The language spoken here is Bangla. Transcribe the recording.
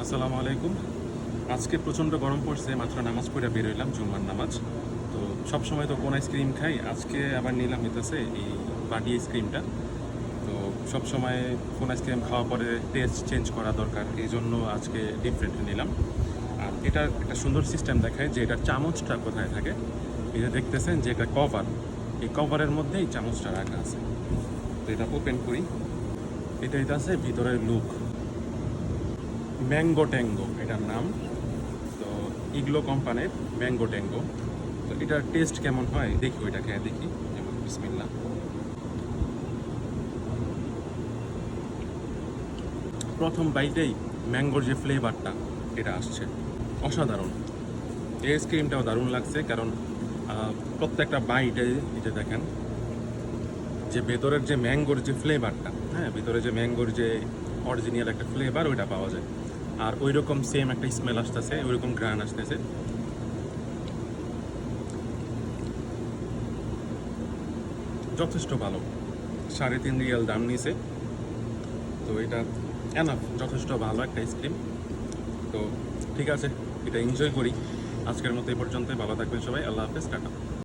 আসসালামু আলাইকুম। আজকে প্রচণ্ড গরম পড়ছে, মাত্র নামাজ পড়ে বের হইলাম, জুম্মার নামাজ। তো সব সময় তো কোন আইসক্রিম খাই, আজকে আবার নিলাম হইতেছে এই বাটি আইসক্রিমটা। তো সব সময় কোন আইসক্রিম খাওয়ার পরে টেস্ট চেঞ্জ করা দরকার, এই জন্য আজকে ডিফারেন্ট নিলাম। আর এটার একটা সুন্দর সিস্টেম দেখায় যে এটার চামচটা কোথায় থাকে। এটা দেখতেছেন যে এটা কভার, এই কভারের মধ্যে এই চামচটা রাখা আছে। তো এটা ওপেন করি, এটা আছে ভিতরের লুক। ম্যাঙ্গো ট্যাঙ্গো এটার নাম। তো ইগলো কোম্পানির ম্যাঙ্গো ট্যাঙ্গো। তো এটার টেস্ট কেমন হয় দেখি, ওইটা খেয়ে দেখি। যেমন বিসমিল্লাহ। প্রথম বাইটেই ম্যাঙ্গোর যে ফ্লেভারটা এটা আসছে, অসাধারণ। এই আইসক্রিমটাও দারুণ লাগছে, কারণ প্রত্যেকটা বাইটে এই যে দেখেন যে ভেতরের যে ম্যাঙ্গোর যে ফ্লেভারটা, হ্যাঁ, ভেতরে যে ম্যাঙ্গোর যে অরিজিনাল একটা ফ্লেভার ওইটা পাওয়া যায়। আর ওই রকম সেম একটা স্মেল আসতেছে, ওই রকম ঘ্রাণ আসতেছে। যথেষ্ট ভালো। 3.5 রিয়াল দাম নিয়েছে। তো এটা এনাফ, যথেষ্ট ভালো একটা আইসক্রিম। তো ঠিক আছে, এটা এনজয় করি। আজকের মতো এই পর্যন্ত। ভালো থাকবেন সবাই। আল্লাহ হাফেজ, টাটা।